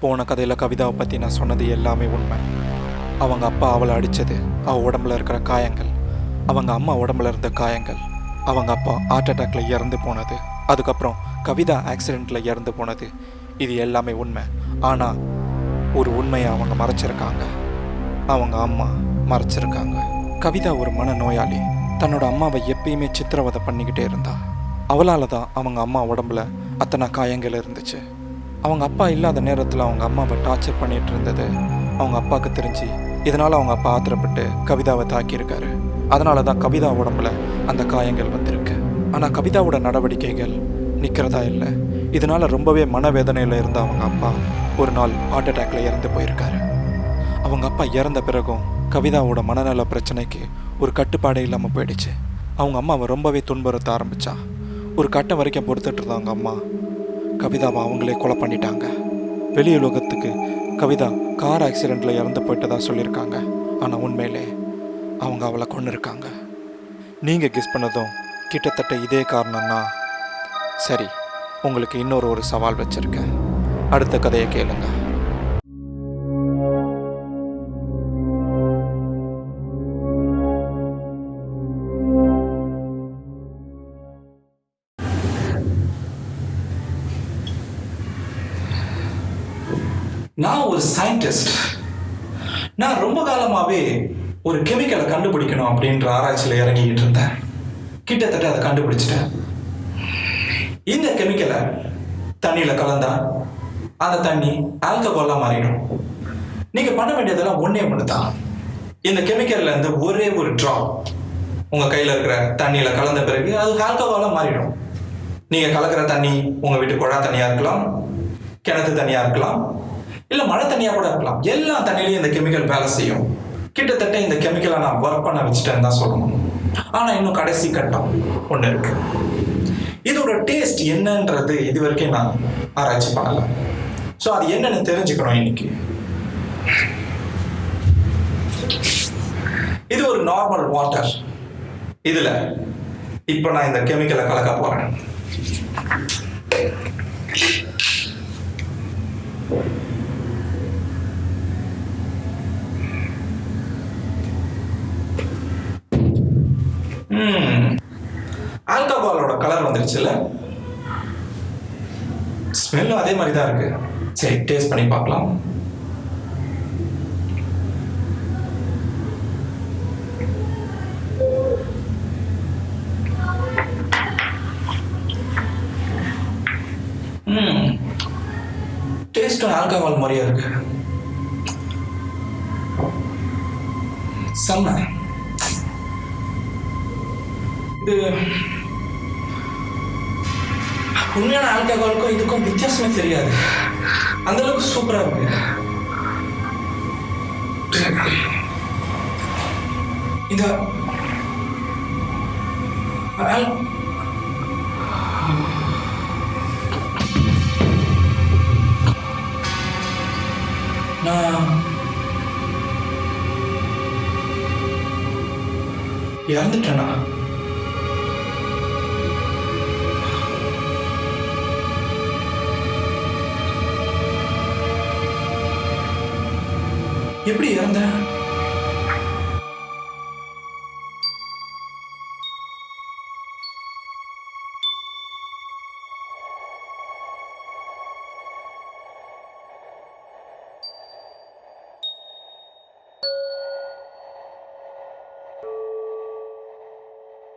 போன கதையில் கவிதாவை பற்றி நான் சொன்னது எல்லாமே உண்மை. அவங்க அப்பா அவளை அடித்தது, அவள் உடம்புல இருக்கிற காயங்கள், அவங்க அம்மா உடம்புல இருந்த காயங்கள், அவங்க அப்பா ஹார்ட் அட்டாக்ல இறந்து போனது, அதுக்கப்புறம் கவிதா ஆக்சிடெண்ட்டில் இறந்து போனது, இது எல்லாமே உண்மை. ஆனால் ஒரு உண்மையை அவங்க மறைச்சிருக்காங்க. அவங்க அம்மா மறைச்சிருக்காங்க. கவிதா ஒரு மனநோயாளி. தன்னோட அம்மாவை எப்பயுமே சித்திரவதை பண்ணிக்கிட்டே இருந்தா. அவளால் தான் அவங்க அம்மா உடம்புல அத்தனை காயங்கள் இருந்துச்சு. அவங்க அப்பா இல்லாத நேரத்தில் அவங்க அம்மாவை டார்ச்சர் பண்ணிகிட்டு இருந்தது அவங்க அப்பாவுக்கு தெரிஞ்சு, இதனால் அவங்க அப்பா ஆத்திரப்பட்டு கவிதாவை தாக்கியிருக்காரு. அதனால தான் கவிதா உடம்புல அந்த காயங்கள் வந்திருக்கு. ஆனால் கவிதாவோட நடவடிக்கைகள் நிற்கிறதா இல்லை. இதனால் ரொம்பவே மனவேதனையில் இருந்த அவங்க அப்பா ஒரு நாள் ஹார்ட் அட்டாக்ல இறந்து போயிருக்காரு. அவங்க அப்பா இறந்த பிறகும் கவிதாவோட மனநல பிரச்சனைக்கு ஒரு கட்டுப்பாடே இல்லாமல் போயிடுச்சு. அவங்க அம்மாவை ரொம்பவே துன்புறுத்த ஆரம்பித்தா. ஒரு கட்டம் வரைக்கும் பொறுத்துட்டு இருந்தாங்க அம்மா கவிதாவை அவங்களே கொலை பண்ணிட்டாங்க. வெளி உலகத்துக்கு கவிதா கார் ஆக்சிடெண்ட்டில் இறந்து போயிட்டதா சொல்லியிருக்காங்க. ஆனால் உண்மையிலே அவங்க அவளை கொண்டு இருக்காங்க. நீங்கள் கெஸ் பண்ணதும் கிட்டத்தட்ட இதே காரணம்னா சரி, உங்களுக்கு இன்னொரு சவால் வச்சுருக்கேன். அடுத்த கதையை கேளுங்க. நான் ஒரு சயின்டிஸ்ட். நான் ரொம்ப காலமாகவே ஒரு கெமிக்கலை கண்டுபிடிக்கணும் அப்படின்ற ஆராய்ச்சியில் இறங்கிக்கிட்டு இருந்தேன். கிட்டத்தட்ட அதை கண்டுபிடிச்சிட்டேன். இந்த கெமிக்கலை தண்ணியில் கலந்தா அந்த தண்ணி ஆல்கஹாலாக மாறிடும். நீங்கள் பண்ண வேண்டியதெல்லாம் ஒன்றே ஒன்று தான். இந்த கெமிக்கல்லேருந்து ஒரே ஒரு ட்ராப் உங்கள் கையில் இருக்கிற தண்ணியில் கலந்த பிறகு அது ஆல்கஹாலாக மாறிடும். நீங்கள் கலக்கிற தண்ணி உங்கள் வீட்டு குழா தண்ணியாக இருக்கலாம், கிணத்து தண்ணியாக இருக்கலாம், இல்லை மழை தண்ணியாக கூட இருக்கலாம். எல்லா தண்ணியிலையும் இந்த கெமிக்கல் வேலை செய்யும். கிட்டத்தட்ட இந்த கெமிக்கலை நான் ஒர்க் பண்ண வச்சுட்டேன்னு தான் சொல்லணும். ஆனால் இன்னும் கடைசி கட்டம் ஒன்று இருக்கு. இதோட டேஸ்ட் என்னன்றது இது வரைக்கும் நான் ஆராய்ச்சி பண்ணலை. ஸோ அது என்னன்னு தெரிஞ்சுக்கணும் இன்னைக்கு. இது ஒரு நார்மல் வாட்டர். இதில் இப்போ நான் இந்த கெமிக்கலை கலக்க போகிறேன். ஆல்கஹாலோட கலர் வந்துருச்சுல்ல, ஸ்மெல்லும் அதே மாதிரி தான் இருக்கு. சரி, டேஸ்ட் பண்ணி பார்க்கலாம். டேஸ்டும் ஆல்கஹால் மாதிரியா இருக்கு. செம்ம. இது உண்மையான ஆல்கஹாலுக்கும் இதுக்கும் வித்தியாசமே தெரியாது. அந்த அளவுக்கு சூப்பரா இருக்கு. இந்த நான் இறந்துட்டேனா? எப்படி இறந்தேன்?